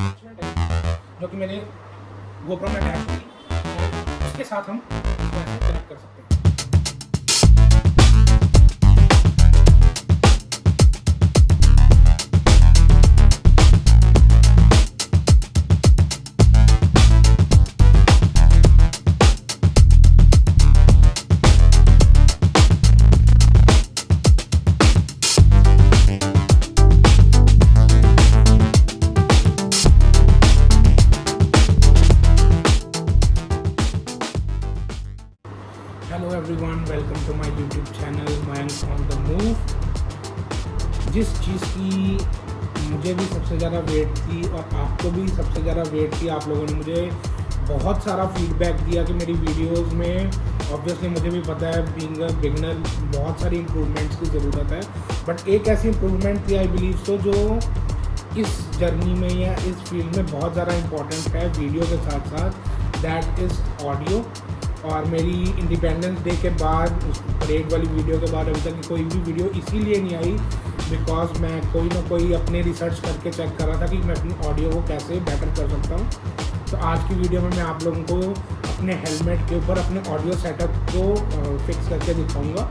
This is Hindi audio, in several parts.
अटैचमेंट है जो कि मेरे GoPro में अटैच होगी, उसके साथ हम इसको ऐसे कनेक्ट कर सकते हैं। Hello everyone, welcome to my YouTube channel Mayank on the move. जिस चीज़ की मुझे भी सबसे ज़्यादा वेट थी और आपको भी सबसे ज़्यादा वेट थी, आप लोगों ने मुझे बहुत सारा फीडबैक दिया कि मेरी वीडियोस में, ऑब्वियसली मुझे भी पता है बीइंग अ बिगिनर बहुत सारी इम्प्रूवमेंट्स की ज़रूरत है, बट एक ऐसी इम्प्रूवमेंट थी आई बिलीव सो जो इस जर्नी में या इस फील्ड में बहुत ज़्यादा इम्पॉर्टेंट है वीडियो के साथ साथ, दैट इज़ ऑडियो। और मेरी इंडिपेंडेंस डे के बाद, उस परेड वाली वीडियो के बाद अभी तक कोई भी वीडियो इसीलिए नहीं आई बिकॉज मैं कोई ना कोई अपने रिसर्च करके चेक कर रहा था कि मैं अपनी ऑडियो को कैसे बेटर कर सकता हूँ। तो आज की वीडियो में मैं आप लोगों को अपने हेलमेट के ऊपर अपने ऑडियो सेटअप को फिक्स करके दिखाऊंगा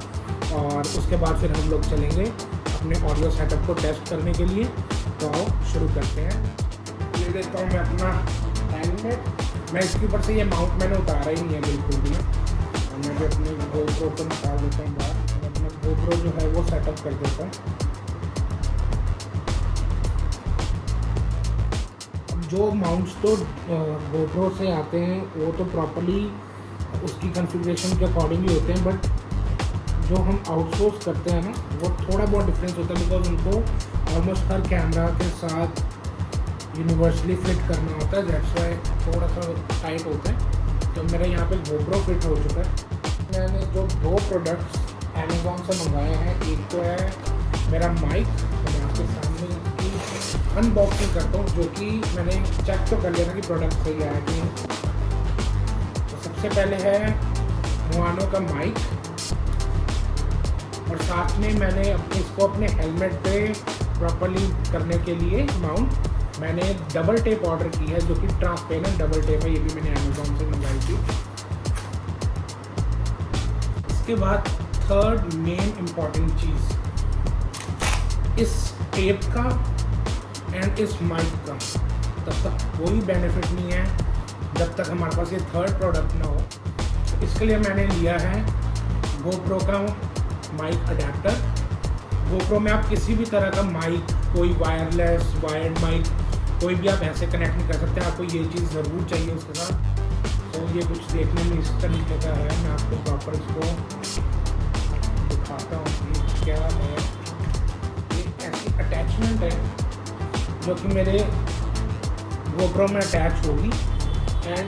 और उसके बाद फिर हम लोग चलेंगे अपने ऑडियो सेटअप को टेस्ट करने के लिए। तो शुरू करते हैं। ले लेता हूँ मैं अपना हेलमेट। मैं इसके ऊपर से ये माउंट मैंने उतारा ही नहीं है बिल्कुल भी, और मैं भी अपने GoPro को निकाल देता हूँ बाहर और अपना GoPro जो है वो सेटअप कर देता हूँ। अब जो माउंट्स तो GoPro से आते हैं वो तो प्रॉपर्ली उसकी कॉन्फ़िगरेशन के अकॉर्डिंग ही होते हैं, बट जो हम आउटसोर्स करते हैं ना वो थोड़ा बहुत डिफरेंस होता है बिकॉज उनको ऑलमोस्ट हर कैमरा के साथ यूनिवर्सली फिट करना होता है, दैट्स वाई थोड़ा सा टाइट होता है। तो मेरा यहाँ पे GoPro फिट हो चुका है। मैंने जो दो प्रोडक्ट्स अमेज़ॉन से मंगाए हैं, एक तो है मेरा माइक, तो मैं आपके सामने इसकी अनबॉक्सिंग करता हूँ, जो कि मैंने चेक तो कर लिया था कि प्रोडक्ट सही आया कि नहीं। तो सबसे पहले है मुआनो का माइक, और साथ में मैंने इसको अपने हेलमेट पे प्रॉपर्ली करने के लिए माउंट मैंने डबल टेप ऑर्डर की है, जो कि ट्रांसपेरेंट डबल टेप है। ये भी मैंने अमेज़ॉन से मंगाई थी। इसके बाद थर्ड मेन इम्पॉर्टेंट चीज़, इस टेप का एंड इस माइक का तब तक कोई बेनिफिट नहीं है जब तक हमारे पास ये थर्ड प्रोडक्ट ना हो। तो इसके लिए मैंने लिया है GoPro का माइक अडेप्टर। GoPro में आप किसी भी तरह का माइक, कोई वायरलेस वायर्ड माइक, कोई भी आप ऐसे कनेक्ट नहीं कर सकते, आपको ये चीज़ ज़रूर चाहिए उसके साथ। तो ये कुछ देखने में इस तरीके का है, मैं आपको प्रॉपर इसको दिखाता हूँ कि क्या है। ये ऐसी अटैचमेंट है जो कि मेरे GoPro में अटैच होगी एंड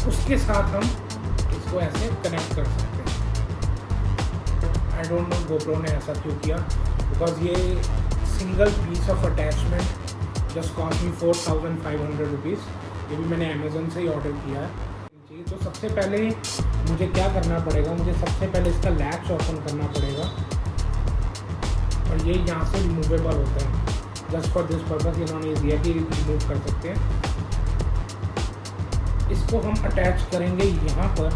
उसके साथ हम इसको ऐसे कनेक्ट कर सकते हैं। आई डोंट नो GoPro ने ऐसा क्यों किया, बिकॉज ये single piece of attachment just cost me 4500 rupees. ये भी मैंने अमेज़न से ही ऑर्डर किया है। तो सबसे पहले मुझे क्या करना पड़ेगा, मुझे सबसे पहले इसका लैच ओपन करना पड़ेगा, और ये यहाँ से रिमूवेबल होता है। जस्ट फॉर दिस पर्पज़ इन्होंने ये दिया कि रिमूव कर सकते हैं। इसको हम अटैच करेंगे यहाँ पर,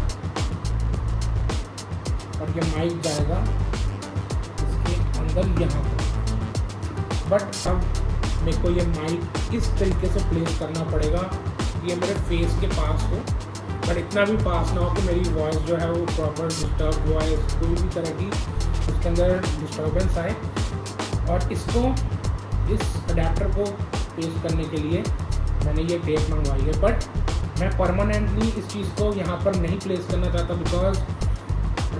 और ये माइक जाएगा इसके अंदर यहाँ पर। बट अब मेरे को ये माइक इस तरीके से प्लेस करना पड़ेगा, ये मेरे फेस के पास हो, बट इतना भी पास ना हो कि मेरी वॉइस जो है वो प्रॉपर डिस्टर्ब वॉइस, कोई भी तरह की उसके अंदर डिस्टर्बेंस आए। और इसको, इस अडेप्टर को पेस्ट करने के लिए मैंने ये टेप मंगवाई है, बट मैं परमानेंटली इस चीज़ को यहाँ पर नहीं प्लेस करना चाहता, बिकॉज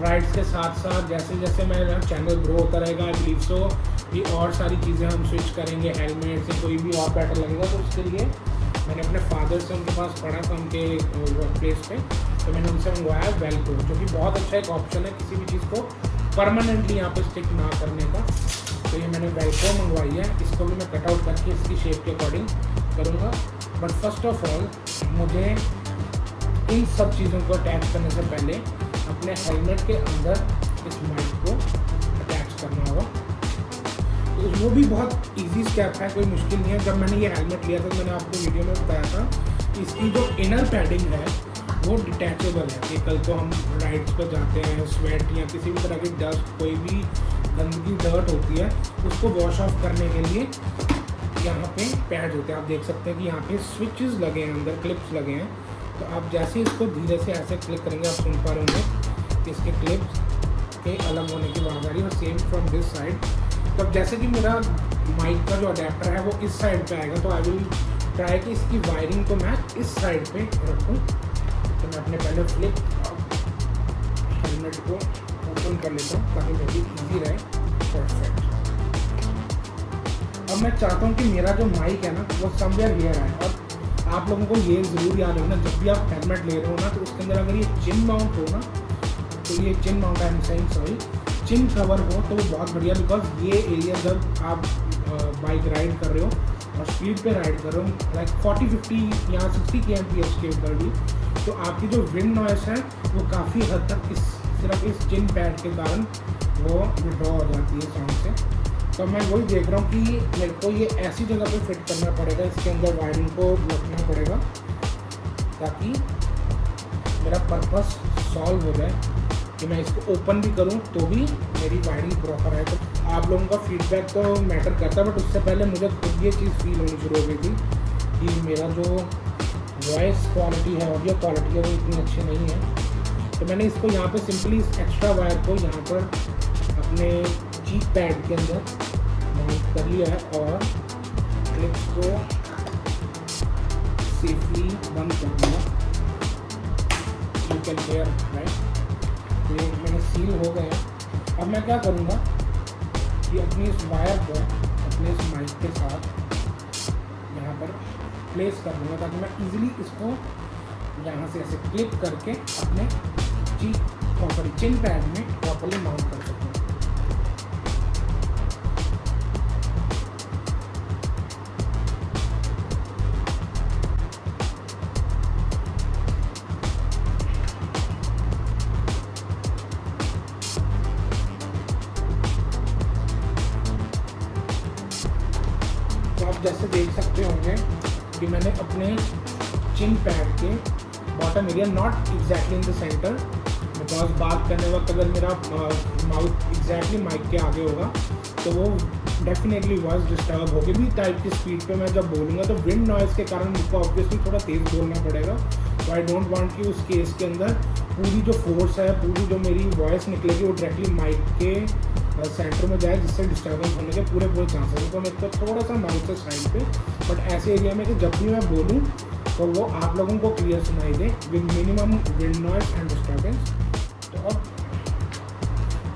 राइड्स के साथ साथ जैसे जैसे मेरा चैनल ग्रो होता रहेगा, आई बिलीव सो भी और सारी चीज़ें हम स्विच करेंगे, हेलमेट से कोई भी और बेटर लगेगा। तो उसके लिए मैंने अपने फादर से उनके पास पढ़ा था उनके वर्क प्लेस पे, तो मैंने उनसे मंगवाया वेलक्रो, जो कि बहुत अच्छा एक ऑप्शन है किसी भी चीज़ को परमानेंटली यहाँ पे स्टिक ना करने का। तो ये मैंने वेलक्रो मंगवाई है, इसको भी मैं कटआउट करके इसकी शेप के अकॉर्डिंग करूँगा। बट फर्स्ट ऑफ ऑल मुझे इन सब चीज़ों को अटैच करने से पहले अपने हेलमेट के अंदर इस माइक को अटैच करना होगा। तो वो भी बहुत इजी स्टेप है, कोई मुश्किल नहीं है। जब मैंने ये हेलमेट लिया था मैंने आपको वीडियो में बताया था इसकी जो इनर पैडिंग है वो डिटैचेबल है कि कल को हम राइड्स पर जाते हैं, स्वेट या किसी भी तरह की डस्ट, कोई भी गंदगी डर्ट होती है उसको वॉश ऑफ करने के लिए यहाँ पे पैड होते हैं। आप देख सकते हैं कि यहाँ पे स्विचेस लगे हैं, अंदर क्लिप्स लगे हैं। तो आप जैसे इसको धीरे से ऐसे क्लिक करेंगे आप सुन पा रहे होंगे कि इसके क्लिप्स के अलग होने की आवाज़ आ रही है। और सेम फ्रॉम दिस साइड, तब जैसे कि मेरा माइक का जो अडेप्टर है वो इस साइड पे आएगा तो आई विल ट्राई कि इसकी वायरिंग को मैं इस साइड पे रखूँ। तो मैं अपने पहले फ्लिप हेलमेट को ओपन कर लेता हूँ ताकि मेरी ईजी रहे। परफेक्ट। अब मैं चाहता हूँ कि मेरा जो माइक है ना वो समवेयर हियर है। और आप लोगों को ये ज़रूर याद रखना जब भी आप हेलमेट ले रहे हो ना तो उसके अंदर अगर ये चिन माउंट हो ना, तो ये chin mount I am saying sorry, chin cover हो तो वो बहुत बढ़िया। बिकॉज ये एरिया जब आप बाइक राइड कर रहे हो और स्पीड पे राइड कर रहे हो लाइक 40-50 या 60 kmph के ऊपर भी, तो आपकी जो विंड नॉइस है वो काफ़ी हद तक सिर्फ इस चिन पैड के कारण वो विड्रॉ हो जाती है साउंड से। तो मैं वही देख रहा हूँ कि मेरे को ये ऐसी जगह पे फिट करना पड़ेगा, इसके अंदर वायरिंग को रखना पड़ेगा ताकि मेरा पर्पस सॉल्व हो जाए कि मैं इसको ओपन भी करूँ तो भी मेरी वायरिंग प्रॉपर है। तो आप लोगों का फीडबैक तो मैटर करता है, बट उससे पहले मुझे खुद ये चीज़ फील होनी शुरू हो गई थी कि मेरा जो वॉइस क्वालिटी है, ऑडियो क्वालिटी है वो इतनी अच्छी नहीं है। तो मैंने इसको यहाँ पे सिंपली इस एक्स्ट्रा वायर को यहाँ पर अपने चीक पैड के अंदर माउंट कर लिया है और क्लिप्स को सेफली बंद कर दिया। यू कैन हेयर राइट, ये मैंने सील हो गए हैं। अब मैं क्या करूँगा कि अपनी इस वायर को अपने इस माइक के साथ यहाँ पर प्लेस कर दूँगा ताकि मैं इजीली इसको यहाँ से ऐसे क्लिप करके अपने चिन पैड में प्रॉपर्ली माउंट कर सकूँ। तो आप जैसे देख सकते होंगे कि मैंने अपने चिन पैड के bottom area, not exactly in the centre, because बात करने वक्त अगर मेरा माउथ एग्जैक्टली माइक के आगे होगा तो वो डेफिनेटली वॉइस डिस्टर्ब होगी भी टाइप की स्पीड पे मैं जब बोलूँगा तो विंड नॉइज़ के कारण मुझको ऑब्वियसली थोड़ा तेज़ बोलना पड़ेगा। तो आई डोंट वांट कि उस केस के अंदर पूरी जो फोर्स है, पूरी जो मेरी वॉइस निकलेगी वो डायरेक्टली माइक के सेंटर में जाए जिससे डिस्टर्बेंस होने के पूरे चांसेस हैं। तो मेरे को थोड़ा सा माउथ से साइड पे, बट ऐसे एरिया में कि जब भी मैं बोलूँ तो वो आप लोगों को क्लियर सुनाई दे with minimum wind noise and disturbance. तो अब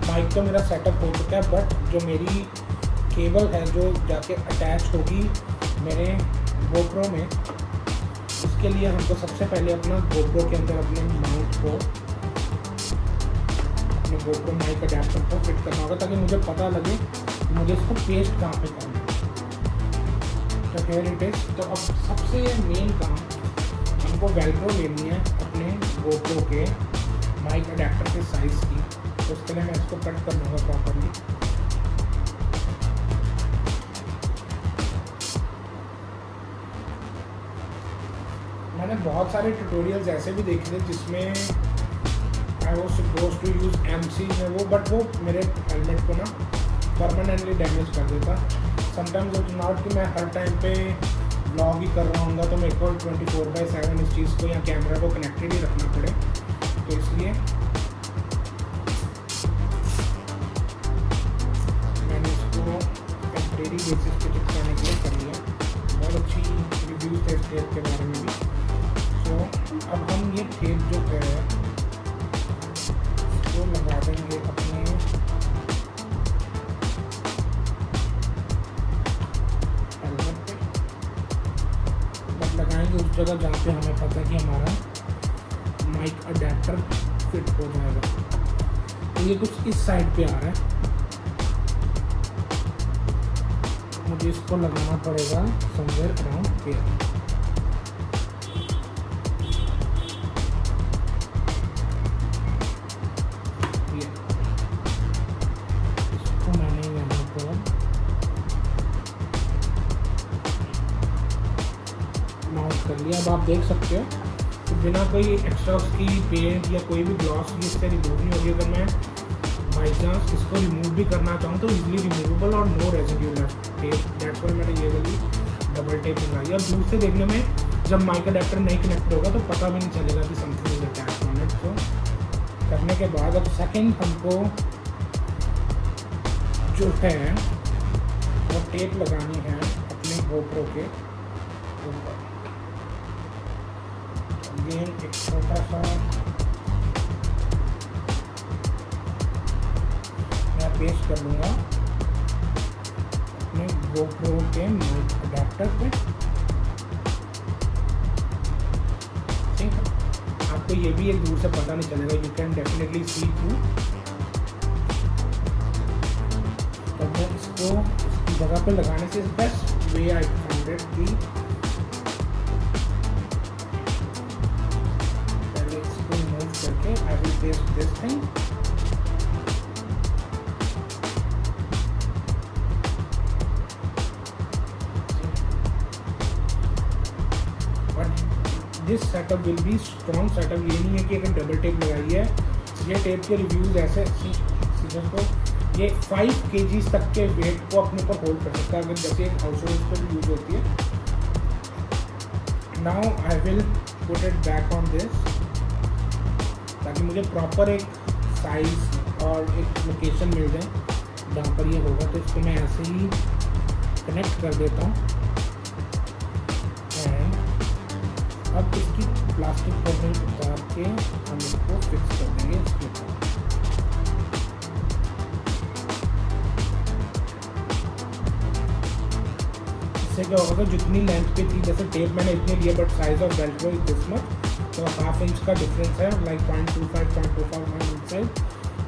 माइक तो मेरा सेटअप हो चुका है, बट जो मेरी केबल है जो जाके अटैच होगी मेरे गोप्रो में, उसके लिए हमको सबसे पहले अपना गोप्रो के अंदर अपने माउथ को, अपने गोप्रो माइक अडैप्टर को फिट करना होगा ताकि मुझे पता लगे कि मुझे इसको पेस्ट कहाँ पे करना है। तो हियर इट इज। तो अब सबसे मेन काम हमको वेल्क्रो लेनी है अपने गोप्रो के माइक अडैप्टर के साइज़ की। तो उसके लिए मैं इसको कट कर लूँगा प्रॉपरली। मैंने बहुत सारे ट्यूटोरियल्स ऐसे भी देखे थे जिसमें I was suppose to use MC में वो, बट वो मेरे हेलमेट को ना परमानेंटली डैमेज कर देता। समटाइम्स इट्स नॉट कि मैं हर टाइम पे व्लॉग ही कर रहा हूँ तो मेरे को 24/7 इस चीज़ को या कैमरा को कनेक्टेड ही रखना पड़े। तो इसलिए मैंने इसको टेम्परेरी बेसिस पे चिपकाने के लिए कर लिया। बहुत अच्छी रिव्यूज़ थे इस टेप के बारे में भी। तो अब हम ये टेप जो है इसको लगा देंगे अपने हेलमेट पे, बट लगाएंगे उस जगह जहाँ पे हमें पता है कि हमारा माइक अडैप्टर फिट हो जाएगा। तो ये कुछ इस साइड पे आ रहा है, मुझे इसको लगाना पड़ेगा समवेयर अराउंड हियर। इसको मैंने यहाँ पर कर लिया। अब आप देख सकते हो तो बिना कोई एक्स्ट्रा उसकी पेंट या कोई भी ग्लॉस इससे रिमूव नहीं होगी। अगर मैं बाई चांस इसको रिमूव भी करना चाहूँ तो इजीली रिमूवेबल और no residue tape. That's why मैंने ये वाली डबल टेप लगाई। और दूर से देखने में जब माइक अडेप्टर नहीं कनेक्ट होगा तो पता भी नहीं चलेगा कि something is attached on it. तो करने के बाद अब सेकंड हमको जो है वो टेप लगानी है अपने GoPro के ऊपर। अगेन एक छोटा सा मैं पेस्ट कर लूँगा अपने GoPro के माइक अडेप्टर पे। ठीक है, आपको ये भी एक दूर से पता नहीं चलेगा, you can definitely see through. तो मैं इसको इसकी जगह पे लगाने से best way I found it कि पहले इसको मूव करके I will paste this thing. This setup will be strong setup. ये नहीं है कि अगर डबल टेप लगाई है, ये टेप के रिव्यूज़ ऐसे सीजन को ये 5 kg तक के वेट को अपने ऊपर होल्ड कर सकता है, अगर जैसे हाउस होल्ड पर यूज होती है। Now I will put it back on this ताकि मुझे प्रॉपर एक साइज और एक लोकेशन मिल जाए जहाँ पर ये होगा। तो इसको मैं ऐसे ही कनेक्ट कर देता हूँ। अब इसकी प्लास्टिक कवरिंग उतार के हम इसको फिक्स कर देंगे इसके ऊपर। इससे क्या होगा, जितनी लेंथ पे थी, जैसे टेप मैंने इतनी लिया but size of Velcro is this much, तो ½ इंच का डिफरेंस है, लाइक 0.25 इंच।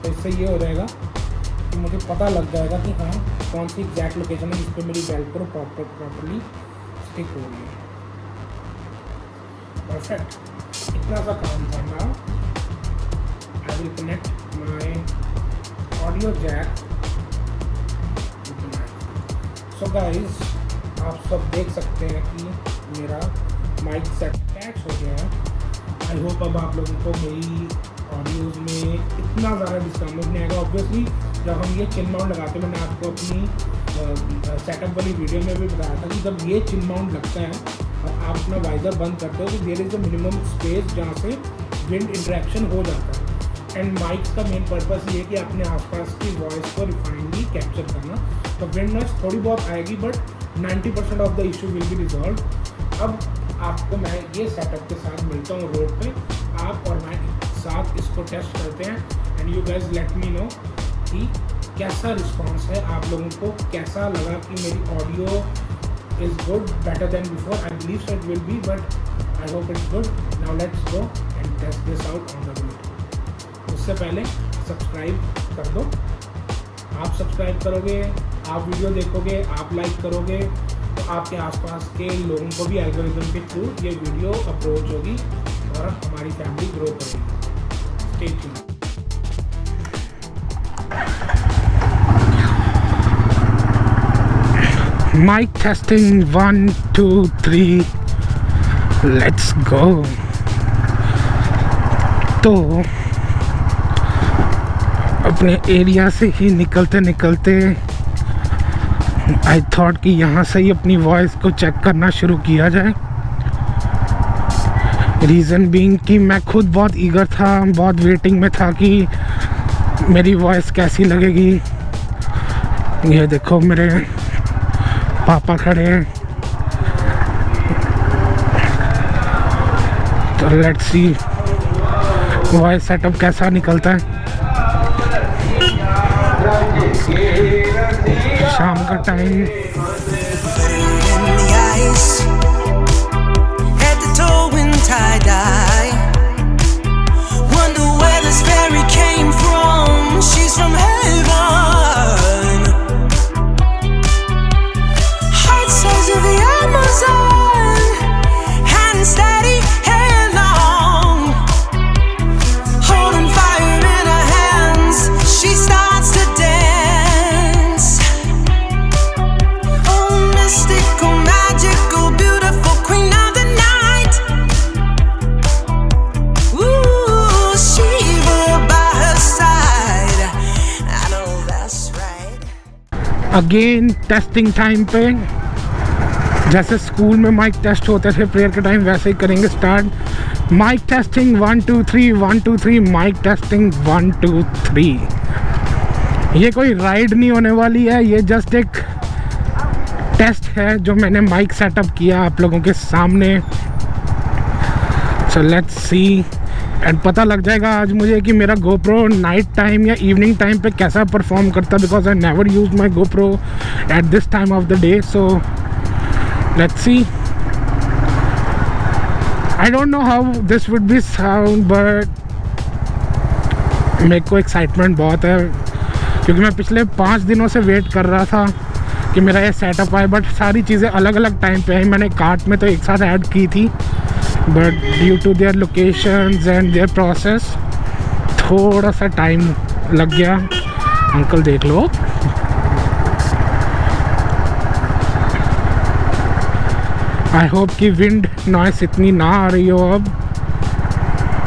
तो इससे ये हो जाएगा कि मुझे पता लग जाएगा कि हाँ कौन सी एग्जैक्ट लोकेशन है जिस पर मेरी वेल्क्रो प्रॉपरली स्टिक हो रही है। परफेक्ट, इतना सा काम था। Now I will connect my audio jack. So guys, आप सब देख सकते हैं कि मेरा माइक सेट अटैच हो गया है। आई होप अब आप लोगों को मेरी ऑडियोज़ में इतना ज़्यादा डिस्टर्बेंस नहीं आएगा। ऑब्वियसली जब हम ये चिन माउंट लगाते हैं, मैंने आपको अपनी सेटअप वाली वीडियो में भी बताया था कि जब ये चिन माउंट लगता है और आप अपना वाइजर बंद करते हो तो there is a minimum space जहाँ से विंड इंटरेक्शन हो जाता है। एंड माइक्स का मेन पर्पस ये है कि अपने आसपास की वॉइस को रिफाइनली कैप्चर करना। तो विंड नॉइस थोड़ी बहुत आएगी but 90% of the issue will be resolve. अब आपको मैं ये सेटअप के साथ मिलता हूँ रोड पे, आप और मैं साथ इसको टेस्ट करते हैं and you guys let me know कि कैसा रिस्पॉन्स है, आप लोगों को कैसा लगा कि मेरी audio is good, better than before. I believe so it will be, but I hope it's good. Now let's go and test this out on the video. उससे पहले सब्सक्राइब कर दो। आप सब्सक्राइब करोगे, आप वीडियो देखोगे, आप लाइक करोगे तो आपके आसपास के लोगों को भी एल्गोरिथम के थ्रू ये वीडियो अप्रोच होगी और हमारी फैमिली ग्रो करेगी। Stay tuned. Mic testing 1 2 3 let's go। तो अपने एरिया से ही निकलते निकलते आई थॉट कि यहाँ से ही अपनी वॉइस को चेक करना शुरू किया जाए। रीज़न बीइंग कि मैं खुद बहुत ईगर था, बहुत वेटिंग में था कि मेरी वॉइस कैसी लगेगी। ये देखो मेरे पापा खड़े हैं, तो लेट्स सी वॉइस सेटअप कैसा निकलता है। शाम का टाइम अगेन टेस्टिंग टाइम पे, जैसे स्कूल में माइक टेस्ट होते थे प्रेयर के टाइम, वैसे ही करेंगे start. Mic testing 1 2 3 1 2 3, mic testing 1 2 3। ये कोई राइड नहीं होने वाली है, ये जस्ट एक टेस्ट है जो मैंने माइक सेटअप किया आप लोगों के सामने। सो लेट्स सी, एंड पता लग जाएगा आज मुझे कि मेरा GoPro नाइट टाइम या इवनिंग टाइम पे कैसा परफॉर्म करता, because I never use my GoPro at this time of the day. So let's see, I don't know how this would be sound, but मेरे को एक्साइटमेंट बहुत है क्योंकि मैं पिछले 5 दिनों से वेट कर रहा था कि मेरा ये सेटअप आए, बट सारी चीज़ें अलग अलग टाइम पे आई। मैंने कार्ट में तो एक साथ ऐड की थी, but due to their locations and their process थोड़ा सा टाइम लग गया। अंकल देख लो, आई होप कि विंड नॉइस इतनी ना आ रही हो अब,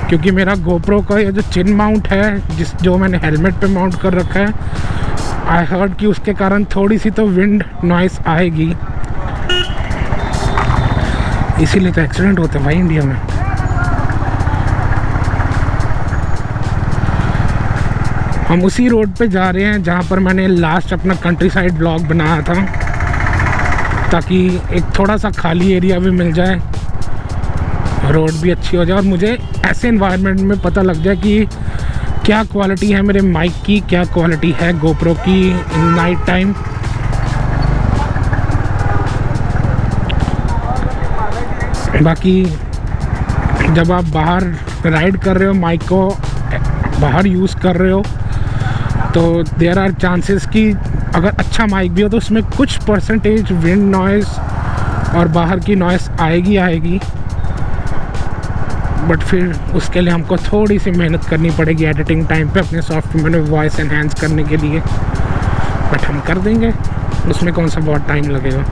क्योंकि मेरा GoPro का ये जो चिन माउंट है जो मैंने हेलमेट पे माउंट कर रखा है, आई हर्ड कि उसके कारण थोड़ी सी तो विंड नॉइस आएगी। इसीलिए तो एक्सीडेंट होते हैं भाई इंडिया में। हम उसी रोड पे जा रहे हैं जहाँ पर मैंने लास्ट अपना कंट्री साइड ब्लॉग बनाया था, ताकि एक थोड़ा सा खाली एरिया भी मिल जाए, रोड भी अच्छी हो जाए और मुझे ऐसे इन्वायरमेंट में पता लग जाए कि क्या क्वालिटी है मेरे माइक की, क्या क्वालिटी है GoPro की इन नाइट टाइम। बाकी जब आप बाहर राइड कर रहे हो, माइक को बाहर यूज़ कर रहे हो, तो देयर आर चांसेस कि अगर अच्छा माइक भी हो तो उसमें कुछ परसेंटेज विंड नॉइस और बाहर की नॉइस आएगी। बट फिर उसके लिए हमको थोड़ी सी मेहनत करनी पड़ेगी एडिटिंग टाइम पे अपने सॉफ्टवेयर में वॉइस एनहांस करने के लिए, बट हम कर देंगे, उसमें कौन सा बहुत टाइम लगेगा।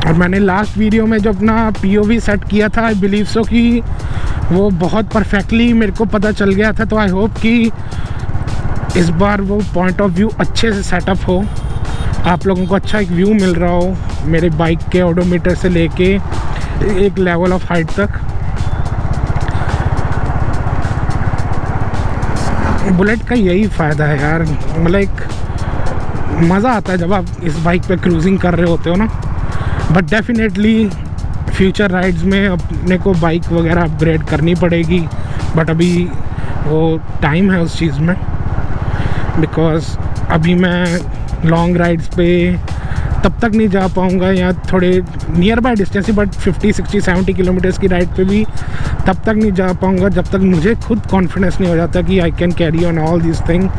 और मैंने लास्ट वीडियो में जो अपना POV सेट किया था, आई बिलीव सो कि वो बहुत परफेक्टली मेरे को पता चल गया था। तो आई होप कि इस बार वो पॉइंट ऑफ व्यू अच्छे से सेटअप हो, आप लोगों को अच्छा एक व्यू मिल रहा हो मेरे बाइक के ओडोमीटर से लेके एक लेवल ऑफ हाइट तक। बुलेट का यही फ़ायदा है यार, मतलब एक मज़ा आता है जब आप इस बाइक पे क्रूजिंग कर रहे होते हो ना। बट डेफिनेटली फ्यूचर राइड्स में अपने को बाइक वगैरह अपग्रेड करनी पड़ेगी, बट अभी वो टाइम है उस चीज़ में, बिकॉज अभी मैं लॉन्ग राइड्स पे तब तक नहीं जा पाऊँगा, या थोड़े near by distance he, but 50 60 70 kilometres की राइड पे भी तब तक नहीं जा पाऊँगा जब तक मुझे खुद कॉन्फिडेंस नहीं हो जाता कि I can carry on all this thing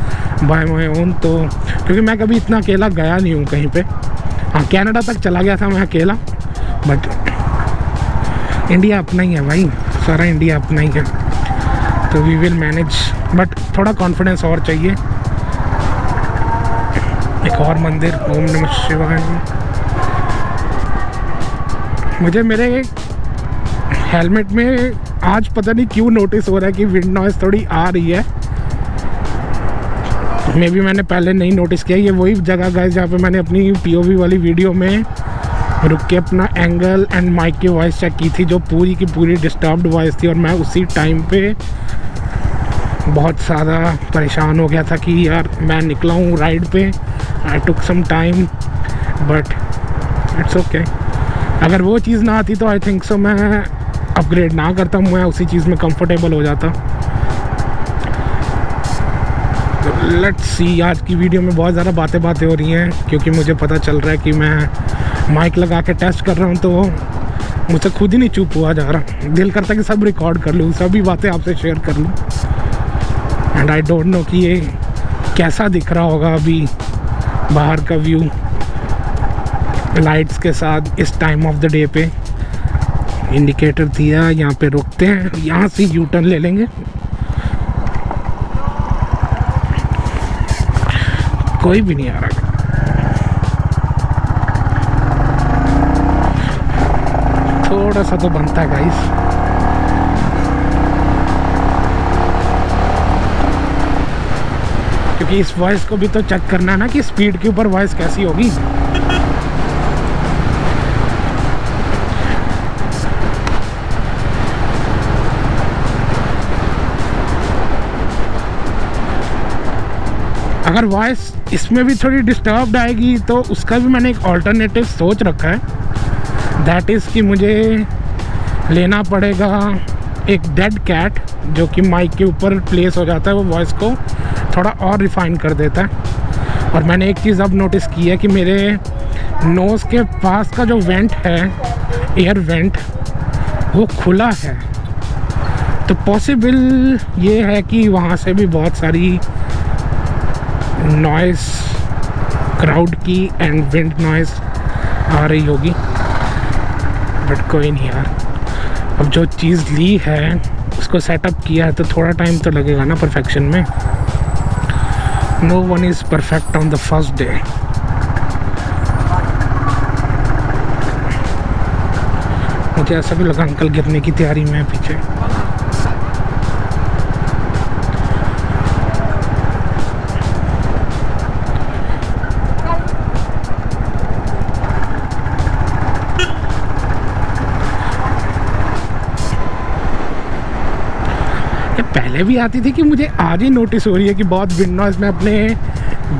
bye my own. तो क्योंकि मैं कभी इतना अकेला गया नहीं हूँ कहीं पे। हाँ, कनाडा तक चला गया था मैं अकेला, बट इंडिया अपना ही है भाई, सारा इंडिया अपना ही है, तो वी विल मैनेज। बट थोड़ा कॉन्फिडेंस और चाहिए। एक और मंदिर, ओम नमः शिवाय। मुझे मेरे हेलमेट में आज पता नहीं क्यों नोटिस हो रहा है कि विंड नॉइस थोड़ी आ रही है। मे भी मैंने पहले नहीं नोटिस किया। ये वही जगह गाइस जहाँ पे मैंने अपनी POV वाली वीडियो में रुक के अपना एंगल एंड माइक की वॉइस चेक की थी, जो पूरी की पूरी डिस्टर्ब्ड वॉइस थी, और मैं उसी टाइम पे बहुत ज़्यादा परेशान हो गया था कि यार मैं निकला हूँ राइड पे, I took some time, but it's okay. अगर वो चीज़ ना आती तो आई थिंक सो मैं अपग्रेड ना करता, मैं उसी चीज़ में कंफर्टेबल हो जाता। लेट्स सी, आज की वीडियो में बहुत ज़्यादा बातें हो रही हैं, क्योंकि मुझे पता चल रहा है कि मैं माइक लगा के टेस्ट कर रहा हूँ, तो मुझसे खुद ही नहीं चुप हुआ जा रहा। दिल करता कि सब रिकॉर्ड कर लूँ, सभी बातें आपसे शेयर कर लूँ। एंड आई डोंट नो कि ये कैसा दिख रहा होगा अभी बाहर का व्यू लाइट्स के साथ इस टाइम ऑफ द डे पे। इंडिकेटर दिया, यहाँ पे रुकते हैं, यहाँ से यू टर्न ले लेंगे। कोई भी नहीं आ रहा, थोड़ा सा तो बनता है गाइस। क्योंकि इस वॉइस को भी तो चेक करना है ना कि स्पीड के ऊपर वॉइस कैसी होगी। अगर वॉइस इसमें भी थोड़ी डिस्टर्ब्ड आएगी तो उसका भी मैंने एक ऑल्टरनेटिव सोच रखा है। दैट इज़ कि मुझे लेना पड़ेगा एक डेड कैट जो कि माइक के ऊपर प्लेस हो जाता है, वो वॉइस को थोड़ा और रिफाइन कर देता है। और मैंने एक चीज़ अब नोटिस की है कि मेरे नोज़ के पास का जो वेंट है, एयर वेंट, वो खुला है। तो पॉसिबल ये है कि वहाँ से भी बहुत सारी नॉइस, क्राउड की एंड विंड नॉइस आ रही होगी। बट कोई नहीं यार, अब जो चीज़ ली है उसको सेटअप किया है तो थोड़ा टाइम तो लगेगा ना परफेक्शन में। No one is perfect on the first day. मुझे ऐसा भी लगा अंकल गिरने की तैयारी में पीछे। पहले भी आती थी कि मुझे आज ही नोटिस हो रही है कि बहुत विंड नॉइज मैं अपने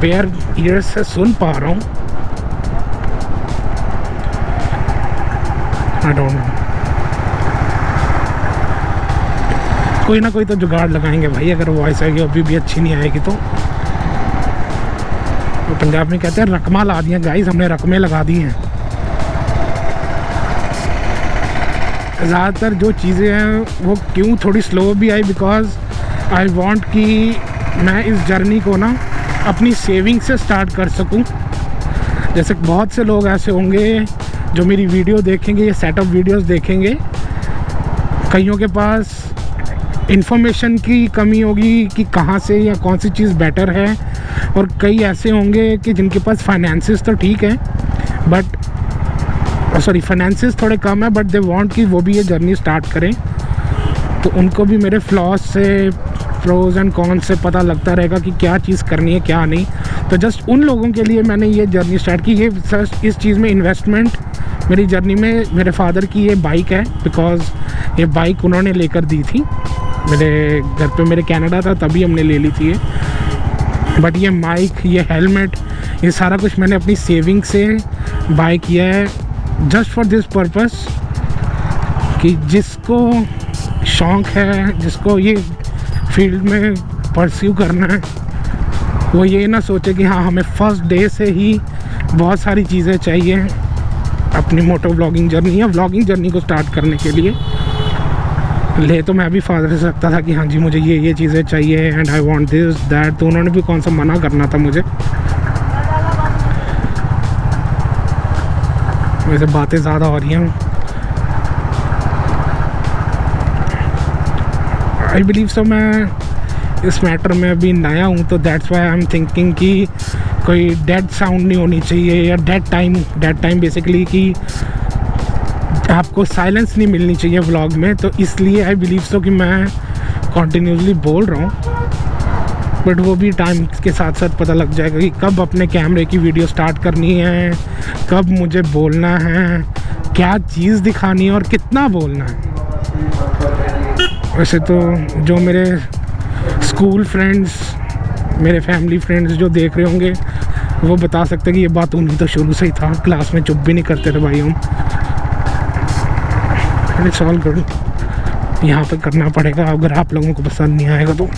बेयर ईयर्स से सुन पा रहा हूँ। आई डोंट नो, कोई ना कोई तो जुगाड़ लगाएंगे भाई। अगर वॉइस आएगी अभी भी अच्छी नहीं आएगी तो पंजाब में कहते हैं रकमा ला दिया गाइस, हमने रकमें लगा दी हैं। ज़्यादातर जो चीज़ें हैं वो क्यों थोड़ी स्लो भी आई, बिकॉज आई वांट कि मैं इस जर्नी को ना अपनी सेविंग से स्टार्ट कर सकूं। जैसे बहुत से लोग ऐसे होंगे जो मेरी वीडियो देखेंगे या सेटअप वीडियोस देखेंगे, कईयों के पास इंफॉर्मेशन की कमी होगी कि कहाँ से या कौन सी चीज़ बेटर है, और कई ऐसे होंगे कि जिनके पास फाइनेंसिस तो ठीक है बट फाइनेंसिस थोड़े कम है, बट दे वांट कि वो भी ये जर्नी स्टार्ट करें। तो उनको भी मेरे फ्लॉस से, प्रोज एंड कॉन्स से पता लगता रहेगा कि क्या चीज़ करनी है क्या नहीं। तो जस्ट उन लोगों के लिए मैंने ये जर्नी स्टार्ट की। ये इस चीज़ में इन्वेस्टमेंट मेरी जर्नी में मेरे फादर की ये बाइक है, बिकॉज़ ये बाइक उन्होंने लेकर दी थी। मेरे घर पे मेरे कनाडा था तभी हमने ले ली थी ये। बट ये माइक, ये हेलमेट, ये सारा कुछ मैंने अपनी सेविंग से बाय किया है, जस्ट फॉर दिस पर्पस कि जिसको शौक़ है, जिसको ये फील्ड में परस्यू करना है, वो ये ना सोचे कि हाँ हमें फर्स्ट डे से ही बहुत सारी चीज़ें चाहिए अपनी मोटो व्लॉगिंग जर्नी या व्लॉगिंग जर्नी को स्टार्ट करने के लिए। ले तो मैं भी फादर से सकता था कि हाँ जी मुझे ये चीज़ें चाहिए and I want this that, तो उन्होंने भी कौन सा मना करना था मुझे। वैसे बातें ज़्यादा हो रही हैं। आई बिलीव सो मैं इस मैटर में अभी नया हूँ, तो that's why I am thinking कि कोई डेड साउंड नहीं होनी चाहिए या डेड टाइम बेसिकली कि आपको साइलेंस नहीं मिलनी चाहिए व्लॉग में। तो इसलिए आई बिलीव सो कि मैं कॉन्टीन्यूसली बोल रहा हूँ, बट वो भी टाइम के साथ साथ पता लग जाएगा कि कब अपने कैमरे की वीडियो स्टार्ट करनी है, कब मुझे बोलना है, क्या चीज़ दिखानी है और कितना बोलना है। वैसे तो जो मेरे स्कूल फ्रेंड्स, मेरे फैमिली फ्रेंड्स जो देख रहे होंगे वो बता सकते हैं कि ये बात उनकी तो शुरू से ही था, क्लास में चुप भी नहीं करते थे भाई हम। इट्स ऑल गुड, यहाँ पे करना पड़ेगा अगर आप लोगों को पसंद नहीं आएगा तो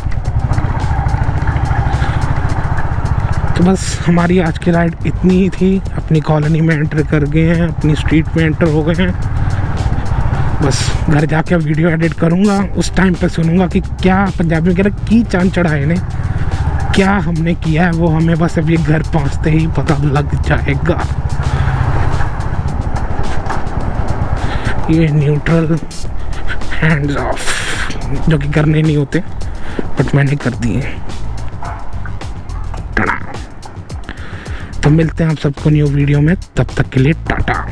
बस हमारी आज की राइड इतनी ही थी। अपनी कॉलोनी में एंटर कर गए हैं, अपनी स्ट्रीट में एंटर हो गए हैं। बस घर जाके वीडियो एडिट करूँगा, उस टाइम पे सुनूंगा कि क्या पंजाबी में कह रहे की चांद चढ़ाए ने, क्या हमने किया है वो हमें बस अभी घर पहुँचते ही पता लग जाएगा। ये न्यूट्रल हैंड्स ऑफ जो कि करने नहीं होते बट मैंने कर दिए। तो मिलते हैं आप सबको न्यू वीडियो में, तब तक के लिए टाटा।